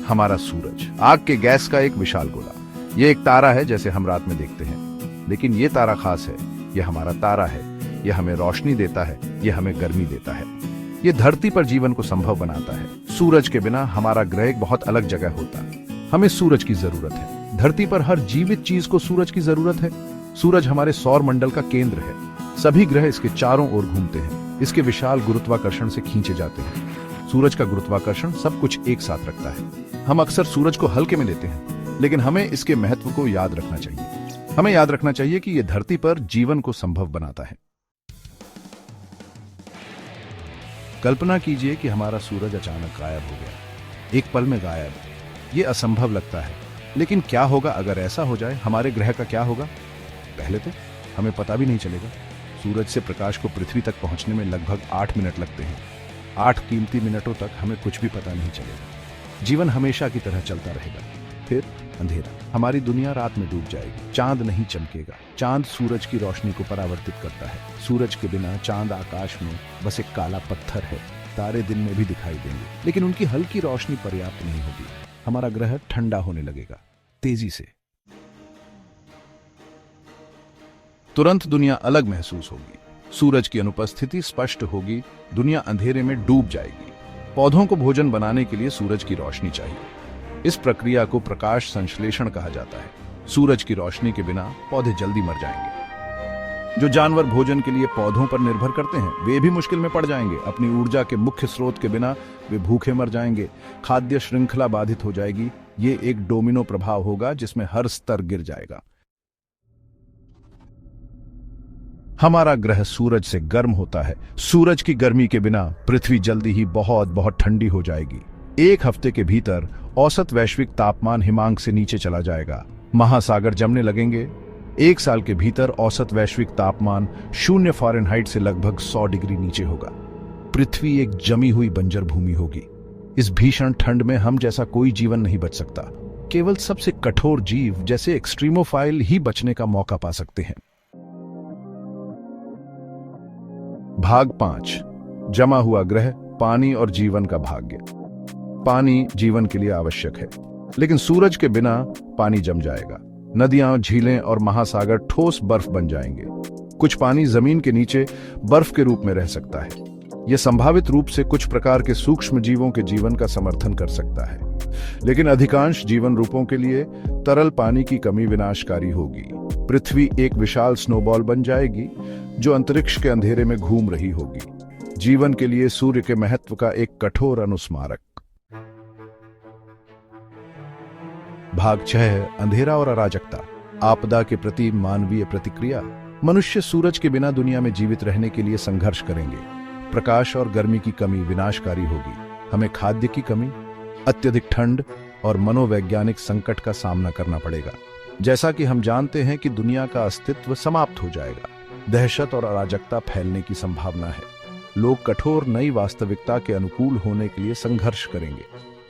हमारा सूरज आग के गैस का एक विशाल गोला। ये एक तारा है जैसे हम रात में देखते हैं, लेकिन ये तारा खास है। ये हमारा तारा है। ये हमें रोशनी देता है, ये हमें गर्मी देता है, ये धरती पर जीवन को संभव बनाता है। सूरज के बिना हमारा ग्रह एक बहुत अलग जगह होता। हमें सूरज की जरूरत है। धरती पर हर जीवित चीज को सूरज की जरूरत है। सूरज हमारे सौर मंडल का केंद्र है। सभी ग्रह इसके चारों ओर घूमते हैं, इसके विशाल गुरुत्वाकर्षण से खींचे जाते हैं। सूरज का गुरुत्वाकर्षण सब कुछ एक साथ रखता है। हम अक्सर सूरज को हल्के में लेते हैं, लेकिन हमें इसके महत्व को याद रखना चाहिए। हमें याद रखना चाहिए कि यह धरती पर जीवन को संभव बनाता है। कल्पना कीजिए कि हमारा सूरज अचानक गायब हो गया, एक पल में गायब। यह असंभव लगता है, लेकिन क्या होगा अगर ऐसा हो जाए? हमारे ग्रह का क्या होगा? पहले तो हमें पता भी नहीं चलेगा। सूरज से प्रकाश को पृथ्वी तक पहुंचने में लगभग 8 मिनट लगते हैं। 8 कीमती मिनटों तक हमें कुछ भी पता नहीं चलेगा। जीवन हमेशा की तरह चलता रहेगा। फिर अंधेरा, हमारी दुनिया रात में डूब जाएगी। चांद नहीं चमकेगा। चांद सूरज की रोशनी को परावर्तित करता है। सूरज के बिना चांद आकाश में बस एक काला पत्थर है। तारे दिन में भी दिखाई देंगे, लेकिन उनकी हल्की रोशनी पर्याप्त नहीं होगी। हमारा ग्रह ठंडा होने लगेगा, तेजी से। तुरंत दुनिया अलग महसूस होगी। सूरज की अनुपस्थिति स्पष्ट होगी। दुनिया अंधेरे में डूब जाएगी। पौधों को भोजन बनाने के लिए सूरज की रोशनी चाहिए। इस प्रक्रिया को प्रकाश संश्लेषण कहा जाता है। सूरज की रोशनी के बिना पौधे जल्दी मर जाएंगे। जो जानवर भोजन के लिए पौधों पर निर्भर करते हैं, वे भी मुश्किल में पड़ जाएंगे। अपनी ऊर्जा के मुख्य स्रोत के बिना वे भूखे मर जाएंगे। खाद्य श्रृंखला बाधित हो जाएगी। ये एक डोमिनो प्रभाव होगा जिसमें हर स्तर गिर जाएगा। हमारा ग्रह सूरज से गर्म होता है। सूरज की गर्मी के बिना पृथ्वी जल्दी ही बहुत बहुत ठंडी हो जाएगी। एक हफ्ते के भीतर औसत वैश्विक तापमान हिमांक से नीचे चला जाएगा। महासागर जमने लगेंगे। एक साल के भीतर औसत वैश्विक तापमान 0 फ़ारेनहाइट से लगभग 100 डिग्री नीचे होगा। पृथ्वी एक जमी हुई बंजर भूमि होगी। इस भीषण ठंड में हम जैसा कोई जीवन नहीं बच सकता। केवल सबसे कठोर जीव जैसे एक्सट्रीमोफाइल ही बचने का मौका पा सकते हैं। भाग 5, जमा हुआ ग्रह, पानी और जीवन का भाग्य। पानी जीवन के लिए आवश्यक है, लेकिन सूरज के बिना पानी जम जाएगा। नदियां, झीलें और महासागर ठोस बर्फ बन जाएंगे। कुछ पानी जमीन के नीचे बर्फ के रूप में रह सकता है। यह संभावित रूप से कुछ प्रकार के सूक्ष्म जीवों के जीवन का समर्थन कर सकता है, लेकिन अधिकांश जीवन रूपों के लिए तरल पानी की कमी विनाशकारी होगी। पृथ्वी एक विशाल स्नोबॉल बन जाएगी जो अंतरिक्ष के अंधेरे में घूम रही होगी। जीवन के लिए सूर्य के महत्व का एक कठोर अनुस्मारक। भाग 6, अंधेरा और अराजकता। आपदा के प्रति मानवीय प्रतिक्रिया। मनुष्य सूरज के बिना दुनिया में जीवित रहने के लिए संघर्ष करेंगे। प्रकाश और गर्मी की कमी विनाशकारी होगी। हमें खाद्य की कमी, अत्यधिक ठंड और मनोवैज्ञानिक संकट का सामना करना पड़ेगा। जैसा कि हम जानते हैं कि दुनिया का अस्तित्व समाप्त हो जाएगा। दहशत और अराजकता फैलने की संभावना है। लोग कठोर नई वास्तविकता के अनुकूल होने के लिए संघर्ष करेंगे।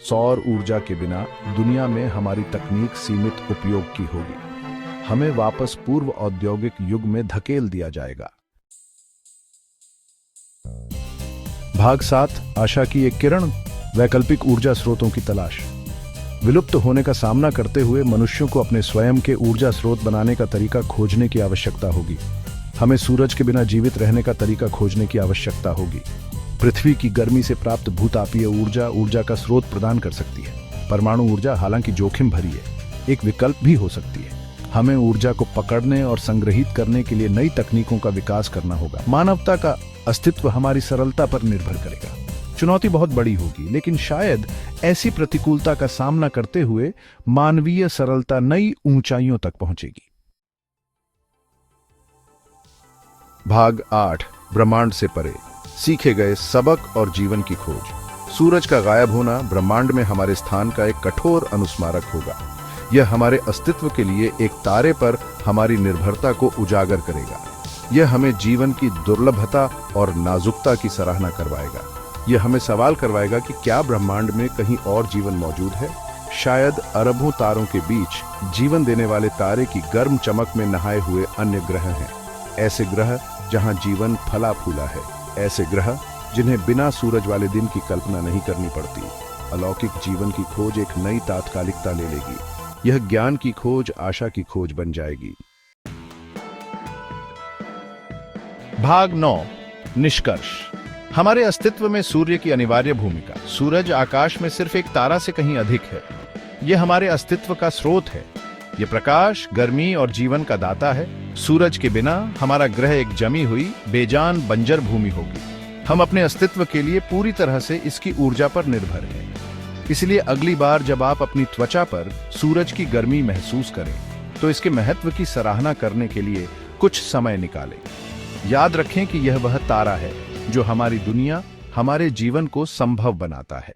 सौर ऊर्जा के बिना दुनिया में हमारी तकनीक सीमित उपयोग की होगी। हमें वापस पूर्व औद्योगिक युग में धकेल दिया जाएगा। भाग 7, आशा की एक किरण, वैकल्पिक ऊर्जा स्रोतों की तलाश। विलुप्त होने का सामना करते हुए मनुष्यों को अपने स्वयं के ऊर्जा स्रोत बनाने का तरीका खोजने की आवश्यकता होगी। हमें सूरज के बिना जीवित रहने का तरीका खोजने की आवश्यकता होगी। पृथ्वी की गर्मी से प्राप्त भूतापीय ऊर्जा का स्रोत प्रदान कर सकती है। परमाणु ऊर्जा हालांकि जोखिम भरी है, एक विकल्प भी हो सकती है। हमें ऊर्जा को पकड़ने और संग्रहित करने के लिए नई तकनीकों का विकास करना होगा। मानवता का अस्तित्व हमारी सरलता पर निर्भर करेगा। चुनौती बहुत बड़ी होगी, लेकिन शायद ऐसी प्रतिकूलता का सामना करते हुए मानवीय सरलता नई ऊंचाइयों तक पहुंचेगी। भाग 8, ब्रह्मांड से परे, सीखे गए सबक और जीवन की खोज। सूरज का गायब होना ब्रह्मांड में हमारे स्थान का एक कठोर अनुस्मारक होगा। यह हमारे अस्तित्व के लिए एक तारे पर हमारी निर्भरता को उजागर करेगा। यह हमें जीवन की दुर्लभता और नाजुकता की सराहना करवाएगा। यह हमें सवाल करवाएगा कि क्या ब्रह्मांड में कहीं और जीवन मौजूद है। शायद अरबों तारों के बीच जीवन देने वाले तारे की गर्म चमक में नहाए हुए अन्य ग्रह हैं। ऐसे ग्रह जहां जीवन फला फूला है। ऐसे ग्रह जिन्हें बिना सूरज वाले दिन की कल्पना नहीं करनी पड़ती। अलौकिक जीवन की खोज एक नई तात्कालिकता ले लेगी। यह ज्ञान की खोज आशा की खोज बन जाएगी। भाग 9, निष्कर्ष। हमारे अस्तित्व में सूर्य की अनिवार्य भूमिका। सूरज आकाश में सिर्फ एक तारा से कहीं अधिक है। यह हमारे अस्तित्व का स्रोत है। यह प्रकाश, गर्मी और जीवन का दाता है। सूरज के बिना हमारा ग्रह एक जमी हुई बेजान बंजर भूमि होगी। हम अपने अस्तित्व के लिए पूरी तरह से इसकी ऊर्जा पर निर्भर हैं। इसलिए अगली बार जब आप अपनी त्वचा पर सूरज की गर्मी महसूस करें तो इसके महत्व की सराहना करने के लिए कुछ समय निकालें। याद रखें कि यह वह तारा है जो हमारी दुनिया, हमारे जीवन को संभव बनाता है।